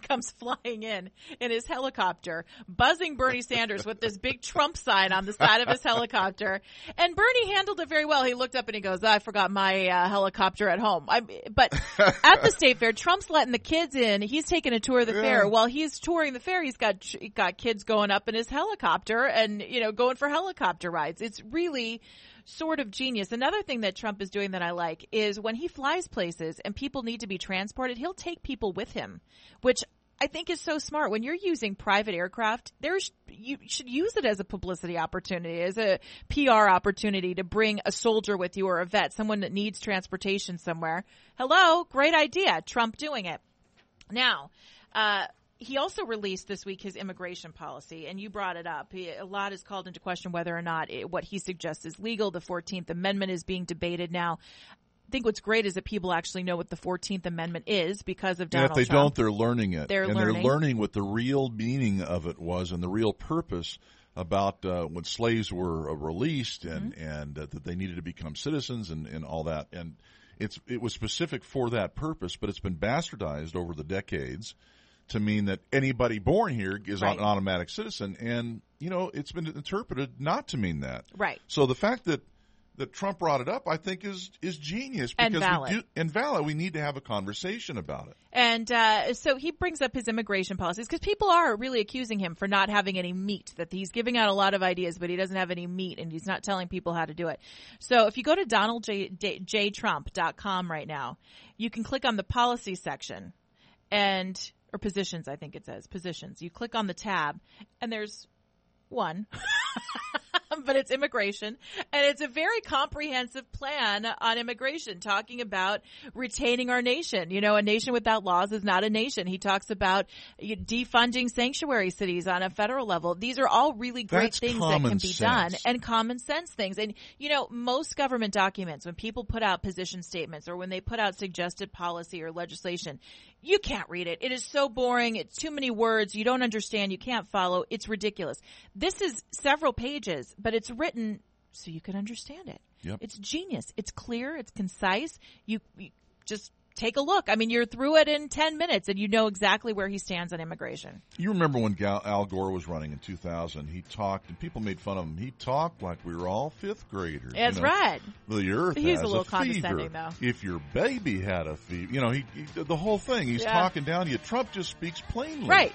A: comes flying in his helicopter, buzzing Bernie Sanders with this big Trump sign on the side of his helicopter. And Bernie handled it very well. He looked up and he goes, I forgot my helicopter at home. But at the State Fair, Trump's letting the kids in. He's taking a tour of the fair. While he's touring the fair, he's got kids going up in his helicopter and, going for helicopter rides. It's really sort of genius. Another thing that Trump is doing that I like is when he flies places and people need to be transported, he'll take people with him, which I think is so smart. When you're using private aircraft, you should use it as a publicity opportunity, as a PR opportunity to bring a soldier with you or a vet, someone that needs transportation somewhere. Hello, great idea. Trump doing it. Now, he also released this week his immigration policy, and you brought it up. A lot is called into question whether or not what he suggests is legal. The 14th Amendment is being debated now. I think what's great is that people actually know what the 14th Amendment is because of Donald Trump.
B: If they don't, they're learning it.
A: They're
B: learning what the real meaning of it was and the real purpose about when slaves were released and that they needed to become citizens and all that. And it was specific for that purpose, but it's been bastardized over the decades to mean that anybody born here is an automatic citizen. And, it's been interpreted not to mean that.
A: Right.
B: So the fact that Trump brought it up, I think, is genius because valid. We need to have a conversation about it.
A: And so he brings up his immigration policies because people are really accusing him for not having any meat, that he's giving out a lot of ideas, but he doesn't have any meat and he's not telling people how to do it. So if you go to DonaldJTrump.com right now, you can click on the policy section or positions, I think it says, positions. You click on the tab and there's one. But it's immigration, and it's a very comprehensive plan on immigration, talking about retaining our nation. A nation without laws is not a nation. He talks about defunding sanctuary cities on a federal level. These are all really great things that can be done, and common sense things. And, most government documents, when people put out position statements or when they put out suggested policy or legislation, you can't read it. It is so boring. It's too many words. You don't understand. You can't follow. It's ridiculous. This is several pages, but it's written so you can understand it.
B: Yep.
A: It's genius. It's clear. It's concise. You just take a look. I mean, you're through it in 10 minutes, and you know exactly where he stands on immigration.
B: You remember when Al Gore was running in 2000, he talked, and people made fun of him. He talked like we were all fifth graders.
A: That's right.
B: The earth
A: He's
B: has
A: a little
B: a
A: condescending,
B: fever.
A: though.
B: If your baby had a fever, he the whole thing. He's talking down to you. Trump just speaks plainly.
A: Right.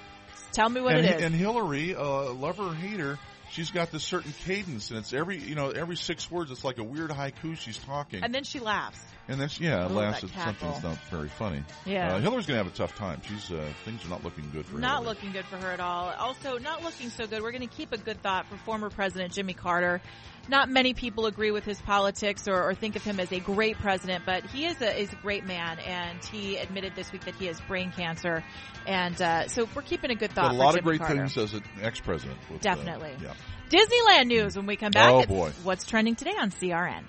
A: Tell me what it is.
B: And Hillary, love her or hate her, she's got this certain cadence, and it's every 6 words. It's like a weird haiku. She's talking,
A: and then she laughs.
B: And then laughs at something's not very funny.
A: Yeah,
B: Hillary's gonna have a tough time. She's things are not looking good for her.
A: Not looking good for her at all. Also, not looking so good. We're going to keep a good thought for former President Jimmy Carter. Not many people agree with his politics or think of him as a great president, but he is a great man, and he admitted this week that he has brain cancer. And so we're keeping a good thought.
B: But a lot
A: for
B: of great
A: Jimmy Carter.
B: things as an ex-president.
A: Definitely.
B: Yeah.
A: Disneyland news when we come back.
B: Oh, boy.
A: What's trending today on CRN?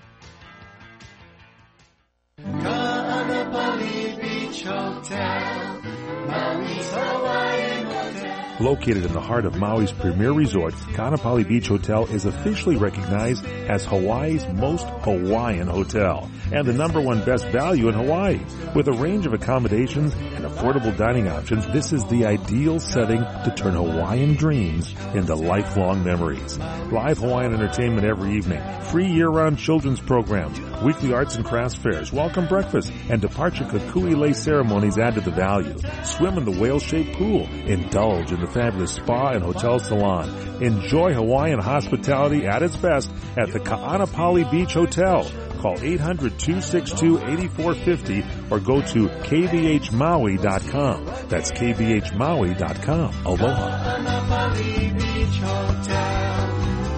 U: Ka'anapali Beach Hotel, Maui's Hawaiian Hotel.
I: Located in the heart of Maui's premier resort, Ka'anapali Beach Hotel is officially recognized as Hawaii's most Hawaiian hotel and the #1 best value in Hawaii. With a range of accommodations and affordable dining options, this is the ideal setting to turn Hawaiian dreams into lifelong memories. Live Hawaiian entertainment every evening, free year-round children's programs, weekly arts and crafts fairs, welcome breakfast, and departure kukui lei ceremonies add to the value. Swim in the whale-shaped pool. Indulge in the fabulous spa and hotel salon. Enjoy Hawaiian hospitality at its best at the Ka'anapali Beach Hotel. Call 800-262-8450 or go to kvhmaui.com. That's kvhmaui.com. Aloha.
U: Ka'anapali Beach Hotel,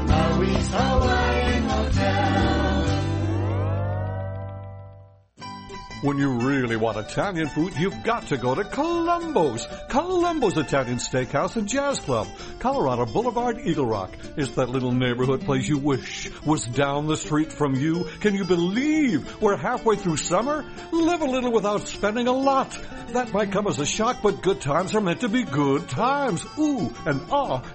U: Maui's Hawaiian Hotel.
V: When you really want Italian food, you've got to go to Columbo's. Columbo's Italian Steakhouse and Jazz Club. Colorado Boulevard, Eagle Rock. It's that little neighborhood place you wish was down the street from you. Can you believe we're halfway through summer? Live a little without spending a lot. That might come as a shock, but good times are meant to be good times. Ooh, and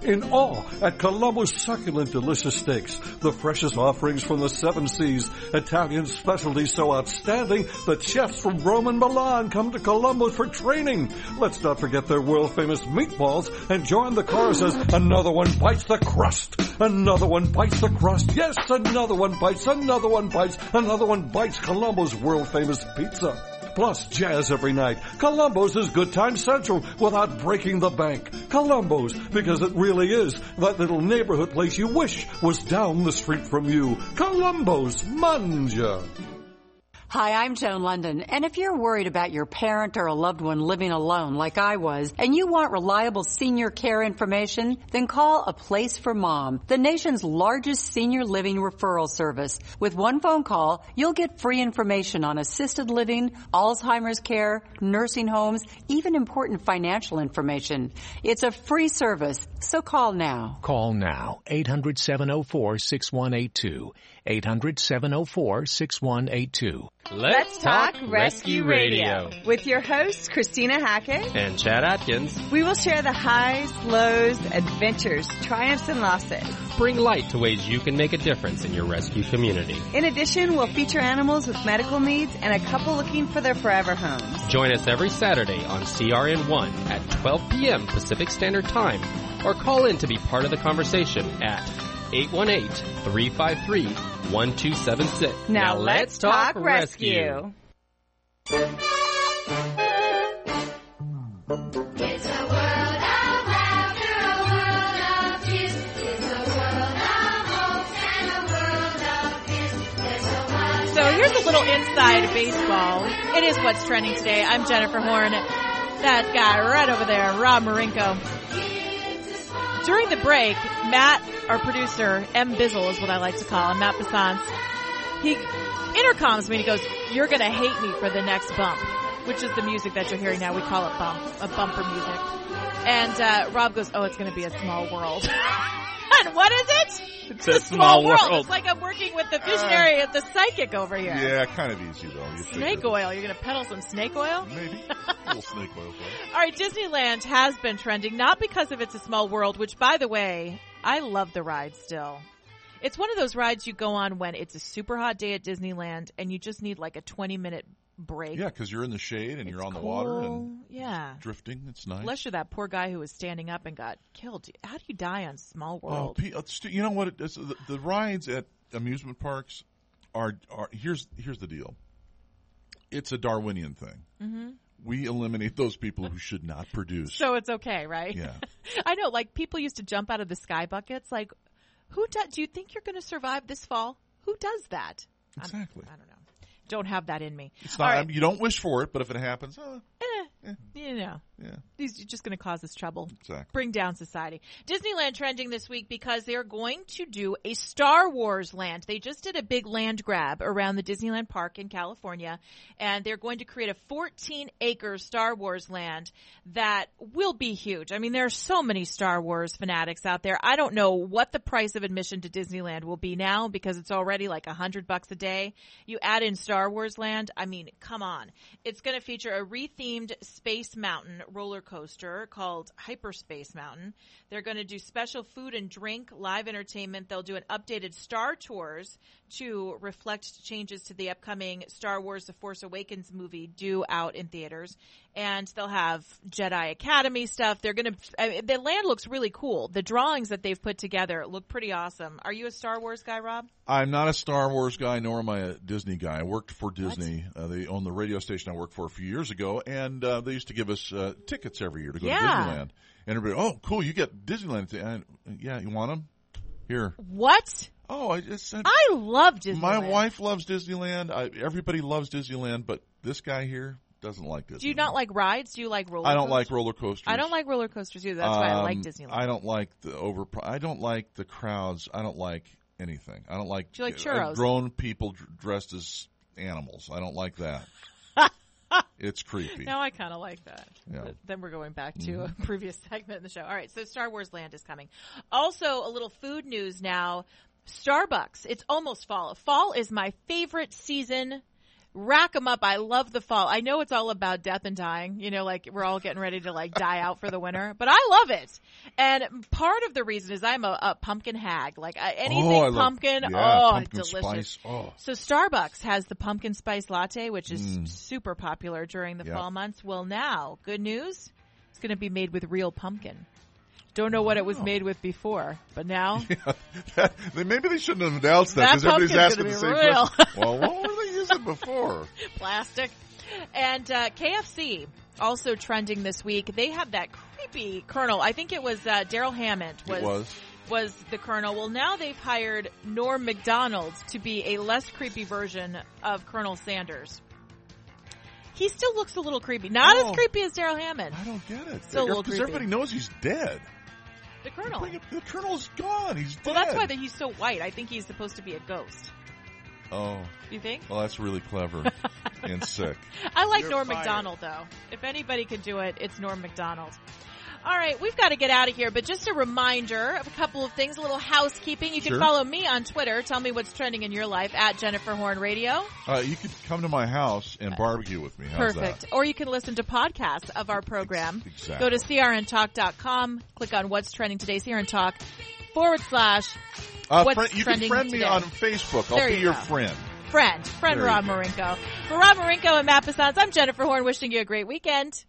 V: in awe at Columbo's succulent, delicious steaks. The freshest offerings from the 7 seas. Italian specialties so outstanding that chefs from Rome and Milan come to Columbo's for training. Let's not forget their world-famous meatballs and join the chorus as another one bites the crust. Another one bites the crust. Yes, another one bites. Another one bites. Another one bites Columbo's world-famous pizza. Plus jazz every night. Columbo's is good time central without breaking the bank. Columbo's, because it really is that little neighborhood place you wish was down the street from you. Columbo's, manja.
J: Hi, I'm Joan London, and if you're worried about your parent or a loved one living alone like I was, and you want reliable senior care information, then call A Place for Mom, the nation's largest senior living referral service. With one phone call, you'll get free information on assisted living, Alzheimer's care, nursing homes, even important financial information. It's a free service, so call now.
M: Call now, 800-704-6182. 800-704-6182.
W: Let's Talk Rescue Radio. With your hosts, Christina Hackett
G: and Chad Atkins.
W: We will share the highs, lows, adventures, triumphs, and losses.
G: Bring light to ways you can make a difference in your rescue community.
W: In addition, we'll feature animals with medical needs and a couple looking for their forever homes.
G: Join us every Saturday on CRN1 at 12 p.m. Pacific Standard Time, or call in to be part of the conversation at 818-353-1276.
W: Now let's talk rescue.
A: So here's a little inside baseball. It is what's trending today. I'm Jennifer Horn. That guy right over there, Rob Marinko. During the break, Matt, our producer, M. Bizzle is what I like to call him, Matt Bassance, he intercoms me and he goes, "You're going to hate me for the next bump," which is the music that you're hearing now. We call it bumper music. And Rob goes, "Oh, it's going to be a small world." And what is it?
G: It's a small world.
A: It's like I'm working with the visionary of the psychic over here.
B: Yeah, kind of easy, though.
A: Snake oil. You're going to peddle some snake oil?
B: Maybe. A little snake oil.
A: All right, Disneyland has been trending, not because of It's a Small World, which, by the way, I love the ride still. It's one of those rides you go on when it's a super hot day at Disneyland and you just need like a 20-minute break.
B: Yeah, because you're in the shade and you're on the water and drifting. It's nice.
A: Unless you're that poor guy who was standing up and got killed. How do you die on Small World?
B: Oh, you know what? The rides at amusement parks are here's the deal. It's a Darwinian thing. Mm-hmm. We eliminate those people who should not produce.
A: So it's okay, right?
B: Yeah.
A: I know, like people used to jump out of the sky buckets. Like, do you think you're going to survive this fall? Who does that?
B: Exactly.
A: I don't know. Don't have that in me.
B: It's not. Right. You don't wish for it, but if it happens,
A: you know, you're just going to cause us trouble.
B: Exactly.
A: Bring down society. Disneyland trending this week because they're going to do a Star Wars land. They just did a big land grab around the Disneyland park in California, and they're going to create a 14-acre Star Wars land that will be huge. I mean, there are so many Star Wars fanatics out there. I don't know what the price of admission to Disneyland will be now because it's already like $100 a day. You add in Star Wars land, I mean, come on. It's going to feature a rethemed Space Mountain roller coaster called Hyperspace Mountain. They're going to do special food and drink, live entertainment. They'll do an updated Star Tours to reflect changes to the upcoming Star Wars The Force Awakens movie due out in theaters. And they'll have Jedi Academy stuff. They're going to the land looks really cool. The drawings that they've put together look pretty awesome. Are you a Star Wars guy, Rob?
B: I'm not a Star Wars guy, nor am I a Disney guy. I worked for Disney. They own the radio station I worked for a few years ago, and they used to give us tickets every year to go to Disneyland. And everybody, oh, cool, you get Disneyland. Yeah, you want them? Here.
A: What?
B: Oh, I
A: love Disneyland.
B: My wife loves Disneyland. Everybody loves Disneyland, but this guy here doesn't like Disneyland.
A: Do you not like rides? Do you like roller coasters?
B: I don't like roller coasters.
A: I don't like roller coasters either. That's why I like Disneyland.
B: I don't like I don't like the crowds. I don't like anything. I don't like.
A: Do you like churros?
B: Grown people dressed as animals. I don't like that. It's creepy.
A: No, I kind of like that.
B: Yeah.
A: But then we're going back to a previous segment in the show. All right, so Star Wars Land is coming. Also, a little food news now. Starbucks. It's almost fall. Fall is my favorite season. Rack them up. I love the fall. I know it's all about death and dying. You know, like we're all getting ready to like die out for the winter, but I love it. And part of the reason is I'm a pumpkin hag. Like anything pumpkin.
B: Pumpkin
A: delicious.
B: Spice. Oh.
A: So Starbucks has the pumpkin spice latte, which is super popular during the fall months. Well, now, good news. It's going to be made with real pumpkin. Don't know what it was made with before, but now.
B: Maybe they shouldn't have announced that because everybody's asking the same question. Well, what were they using before?
A: Plastic. And KFC, also trending this week. They have that creepy Colonel. I think it was Daryl Hammond was the Colonel. Well, now they've hired Norm Macdonald to be a less creepy version of Colonel Sanders. He still looks a little creepy. Not as creepy as Daryl Hammond.
B: I don't get it.
A: Still a little creepy.
B: Because everybody knows he's dead.
A: The Colonel.
B: The Colonel's gone. He's dead.
A: Well, that's why he's so white. I think he's supposed to be a ghost.
B: Oh.
A: You think?
B: Well, that's really clever and sick.
A: I like Norm Macdonald, though. If anybody could do it, it's Norm Macdonald. All right, we've got to get out of here, but just a reminder of a couple of things, a little housekeeping. You can follow me on Twitter. Tell me what's trending in your life, at Jennifer Horn Radio.
B: You could come to my house and barbecue with me. How's
A: Perfect.
B: that?
A: Or you can listen to podcasts of our program.
B: Exactly.
A: Go to crntalk.com, click on What's Trending Today, CRN Talk, / What's
B: you
A: Trending
B: can friend
A: Today.
B: me on Facebook. I'll be your friend.
A: Friend Rob Marinko. For Rob Marinko and Matt Passans, I'm Jennifer Horn, wishing you a great weekend.